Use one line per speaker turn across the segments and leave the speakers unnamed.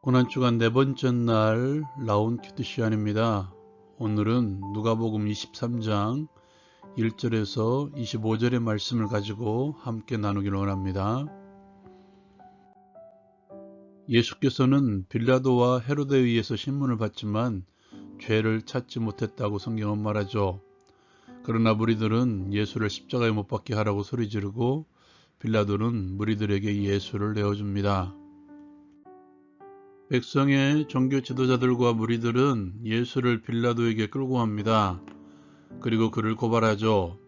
고난주간 네 번째 날 라운키드 시간입니다. 오늘은 누가복음 23장 1절에서 25절의 말씀을 가지고 함께 나누기를 원합니다. 예수께서는 빌라도와 헤로데에 의해서 신문을 받지만 죄를 찾지 못했다고 성경은 말하죠. 그러나 무리들은 예수를 십자가에 못 박게 하라고 소리 지르고 빌라도는 무리들에게 예수를 내어줍니다. 백성의 종교 지도자들과 무리들은 예수를 빌라도에게 끌고 갑니다. 그리고 그를 고발하죠.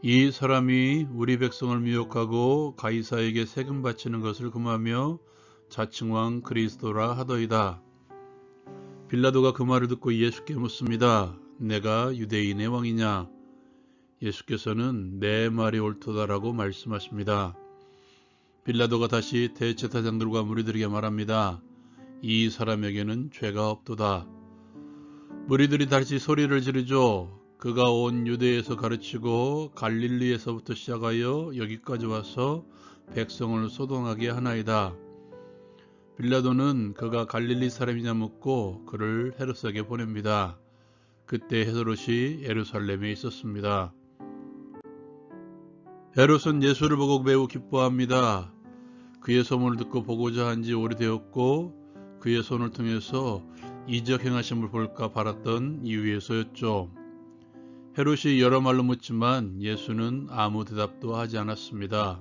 이 사람이 우리 백성을 미혹하고 가이사에게 세금 바치는 것을 금하며 자칭왕 그리스도라 하더이다. 빌라도가 그 말을 듣고 예수께 묻습니다. 내가 유대인의 왕이냐? 예수께서는 내 말이 옳도다라고 말씀하십니다. 빌라도가 다시 대제사장들과 무리들에게 말합니다. 이 사람에게는 죄가 없도다. 무리들이 다시 소리를 지르죠. 그가 온 유대에서 가르치고 갈릴리에서부터 시작하여 여기까지 와서 백성을 소동하게 하나이다. 빌라도는 그가 갈릴리 사람이냐 묻고 그를 헤롯에게 보냅니다. 그때 헤롯이 예루살렘에 있었습니다. 헤롯은 예수를 보고 매우 기뻐합니다. 그의 소문을 듣고 보고자 한 지 오래되었고 그의 손을 통해서 이적 행하심을 볼까 바랐던 이유에서였죠. 헤롯이 여러 말로 묻지만 예수는 아무 대답도 하지 않았습니다.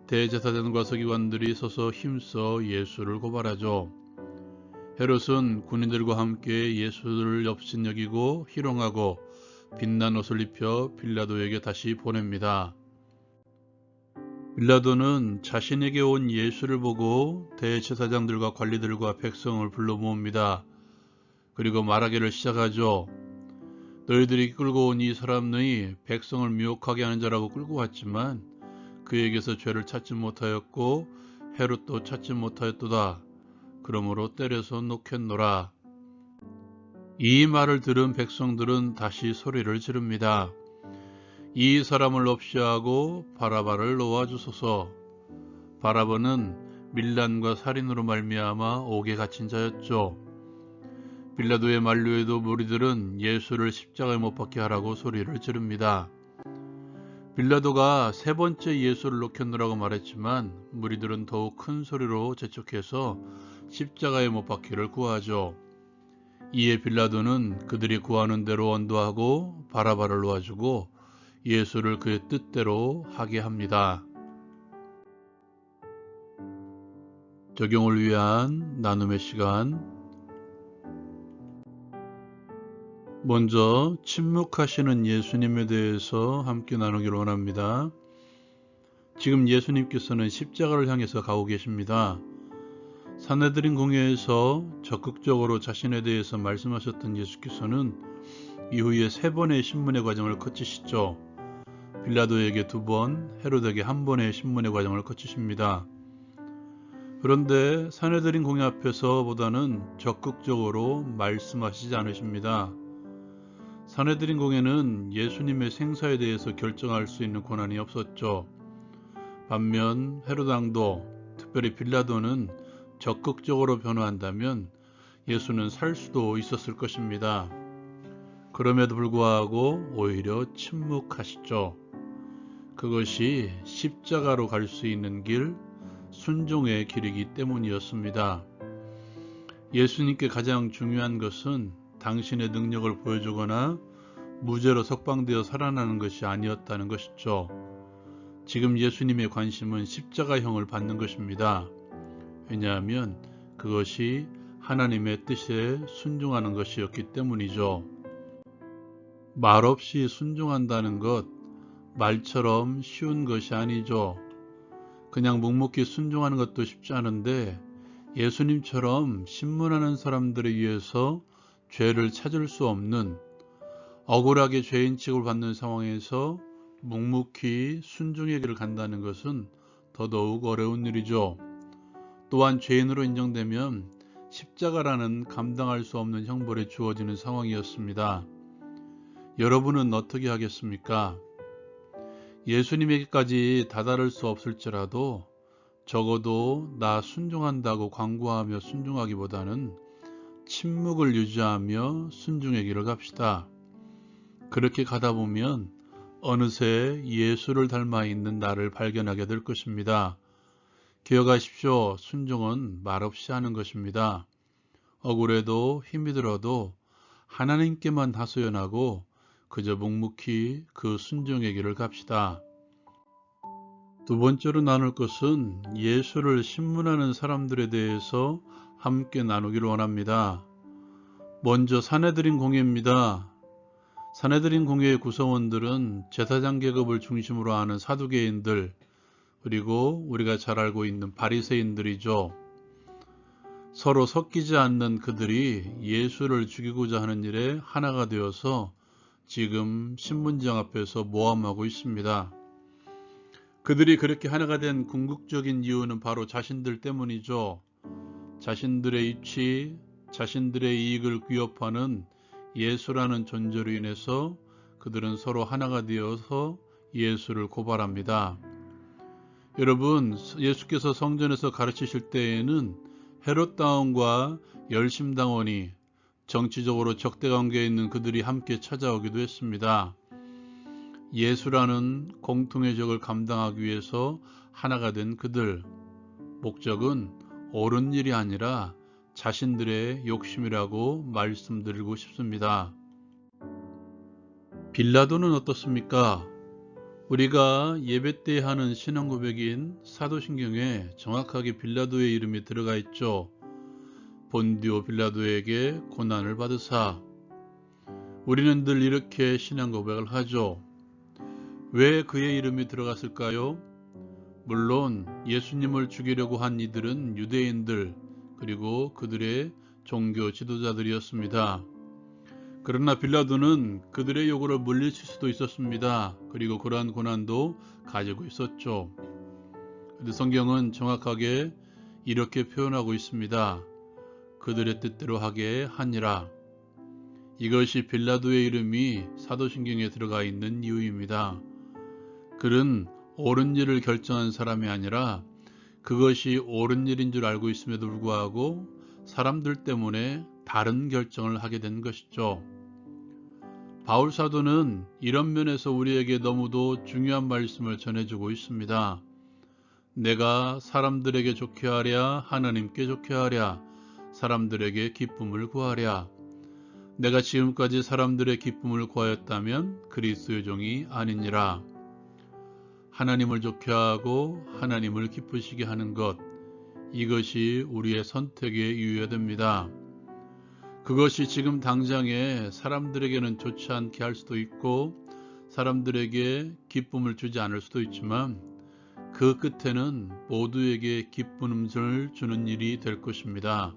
대제사장과 서기관들이 서서 힘써 예수를 고발하죠. 헤롯은 군인들과 함께 예수를 업신여기고 희롱하고 빛난 옷을 입혀 빌라도에게 다시 보냅니다. 빌라도는 자신에게 온 예수를 보고 대제사장들과 관리들과 백성을 불러 모읍니다. 그리고 말하기를 시작하죠. 너희들이 끌고 온 이 사람의 백성을 미혹하게 하는 자라고 끌고 왔지만 그에게서 죄를 찾지 못하였고 헤롯도 찾지 못하였도다. 그러므로 때려서 놓겠노라. 이 말을 들은 백성들은 다시 소리를 지릅니다. 이 사람을 없이하고 바라바를 놓아주소서. 바라바는 밀란과 살인으로 말미암아 옥에 갇힌 자였죠. 빌라도의 만류에도 무리들은 예수를 십자가에 못 박게 하라고 소리를 지릅니다. 빌라도가 세 번째 예수를 놓겠노라고 말했지만 무리들은 더욱 큰 소리로 재촉해서 십자가에 못 박기를 구하죠. 이에 빌라도는 그들이 구하는 대로 언도하고 바라바를 놓아주고 예수를 그의 뜻대로 하게 합니다. 적용을 위한 나눔의 시간. 먼저 침묵하시는 예수님에 대해서 함께 나누기를 원합니다. 지금 예수님께서는 십자가를 향해서 가고 계십니다. 산헤드린 공회에서 적극적으로 자신에 대해서 말씀하셨던 예수께서는 이후에 3번의 신문의 과정을 거치시죠. 빌라도에게 2번, 헤롯에게 1번의 신문의 과정을 거치십니다. 그런데 산헤드린 공회 앞에서보다는 적극적으로 말씀하시지 않으십니다. 산헤드린 공회는 예수님의 생사에 대해서 결정할 수 있는 권한이 없었죠. 반면 헤롯 왕도, 특별히 빌라도는 적극적으로 변호한다면 예수는 살 수도 있었을 것입니다. 그럼에도 불구하고 오히려 침묵하시죠. 그것이 십자가로 갈 수 있는 길, 순종의 길이기 때문이었습니다. 예수님께 가장 중요한 것은 당신의 능력을 보여주거나 무죄로 석방되어 살아나는 것이 아니었다는 것이죠. 지금 예수님의 관심은 십자가형을 받는 것입니다. 왜냐하면 그것이 하나님의 뜻에 순종하는 것이었기 때문이죠. 말없이 순종한다는 것, 말처럼 쉬운 것이 아니죠. 그냥 묵묵히 순종하는 것도 쉽지 않은데 예수님처럼 신문하는 사람들에 의해서 죄를 찾을 수 없는, 억울하게 죄인 취급을 받는 상황에서 묵묵히 순종의 길을 간다는 것은 더더욱 어려운 일이죠. 또한 죄인으로 인정되면 십자가라는 감당할 수 없는 형벌이 주어지는 상황이었습니다. 여러분은 어떻게 하겠습니까? 예수님에게까지 다다를 수 없을지라도 적어도 나 순종한다고 광고하며 순종하기보다는 침묵을 유지하며 순종의 길을 갑시다. 그렇게 가다 보면 어느새 예수를 닮아 있는 나를 발견하게 될 것입니다. 기억하십시오. 순종은 말없이 하는 것입니다. 억울해도 힘이 들어도 하나님께만 하소연하고 그저 묵묵히 그 순종의 길을 갑시다. 두 번째로 나눌 것은 예수를 신문하는 사람들에 대해서 함께 나누기를 원합니다. 먼저 산헤드린 공회입니다. 산헤드린 공회의 구성원들은 제사장 계급을 중심으로 하는 사두개인들, 그리고 우리가 잘 알고 있는 바리새인들이죠. 서로 섞이지 않는 그들이 예수를 죽이고자 하는 일에 하나가 되어서 지금 신문장 앞에서 모함하고 있습니다. 그들이 그렇게 하나가 된 궁극적인 이유는 바로 자신들 때문이죠. 자신들의 이치, 자신들의 이익을 위협하는 예수라는 존재로 인해서 그들은 서로 하나가 되어서 예수를 고발합니다. 여러분, 예수께서 성전에서 가르치실 때에는 헤롯당원과 열심당원이 정치적으로 적대관계에 있는 그들이 함께 찾아오기도 했습니다. 예수라는 공통의 적을 감당하기 위해서 하나가 된 그들, 목적은 옳은 일이 아니라 자신들의 욕심이라고 말씀드리고 싶습니다. 빌라도는 어떻습니까? 우리가 예배 때 하는 신앙 고백인 사도신경에 정확하게 빌라도의 이름이 들어가 있죠. 본디오 빌라도에게 고난을 받으사. 우리는 늘 이렇게 신앙 고백을 하죠. 왜 그의 이름이 들어갔을까요? 물론 예수님을 죽이려고 한 이들은 유대인들, 그리고 그들의 종교 지도자들이었습니다. 그러나 빌라도는 그들의 요구를 물리칠 수도 있었습니다. 그리고 그러한 고난도 가지고 있었죠. 그런데 성경은 정확하게 이렇게 표현하고 있습니다. 그들의 뜻대로 하게 하니라. 이것이 빌라도의 이름이 사도신경에 들어가 있는 이유입니다. 그는 옳은 일을 결정한 사람이 아니라 그것이 옳은 일인 줄 알고 있음에도 불구하고 사람들 때문에 다른 결정을 하게 된 것이죠. 바울 사도는 이런 면에서 우리에게 너무도 중요한 말씀을 전해주고 있습니다. 내가 사람들에게 좋게 하랴, 하나님께 좋게 하랴, 사람들에게 기쁨을 구하랴. 내가 지금까지 사람들의 기쁨을 구하였다면 그리스도의 종이 아니니라. 하나님을 좋게 하고 하나님을 기쁘시게 하는 것, 이것이 우리의 선택에 유효됩니다. 그것이 지금 당장에 사람들에게는 좋지 않게 할 수도 있고 사람들에게 기쁨을 주지 않을 수도 있지만 그 끝에는 모두에게 기쁨을 주는 일이 될 것입니다.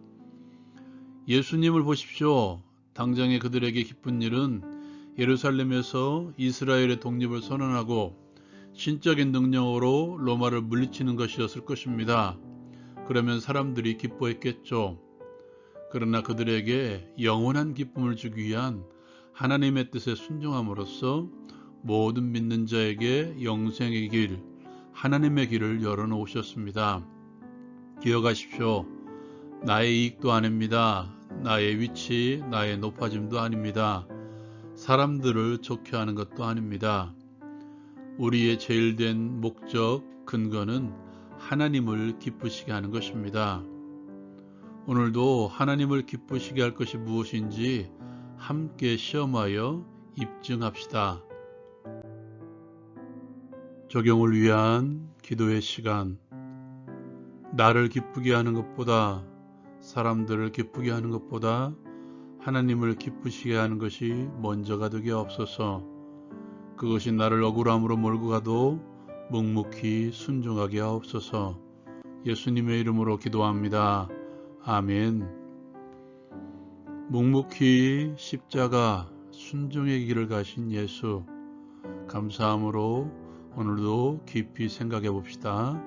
예수님을 보십시오. 당장에 그들에게 기쁜 일은 예루살렘에서 이스라엘의 독립을 선언하고 신적인 능력으로 로마를 물리치는 것이었을 것입니다. 그러면 사람들이 기뻐했겠죠. 그러나 그들에게 영원한 기쁨을 주기 위한 하나님의 뜻에 순종함으로써 모든 믿는 자에게 영생의 길, 하나님의 길을 열어놓으셨습니다. 기억하십시오. 나의 이익도 아닙니다. 나의 위치, 나의 높아짐도 아닙니다. 사람들을 좋게 하는 것도 아닙니다. 우리의 제일된 목적, 근거는 하나님을 기쁘시게 하는 것입니다. 오늘도 하나님을 기쁘시게 할 것이 무엇인지 함께 시험하여 입증합시다. 적용을 위한 기도의 시간. 나를 기쁘게 하는 것보다, 사람들을 기쁘게 하는 것보다 하나님을 기쁘시게 하는 것이 먼저가 되게 없어서 그것이 나를 억울함으로 몰고 가도 묵묵히 순종하게 하옵소서. 예수님의 이름으로 기도합니다. 아멘. 묵묵히 십자가 순종의 길을 가신 예수, 감사함으로 오늘도 깊이 생각해 봅시다.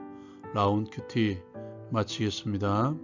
라운드 큐티 마치겠습니다.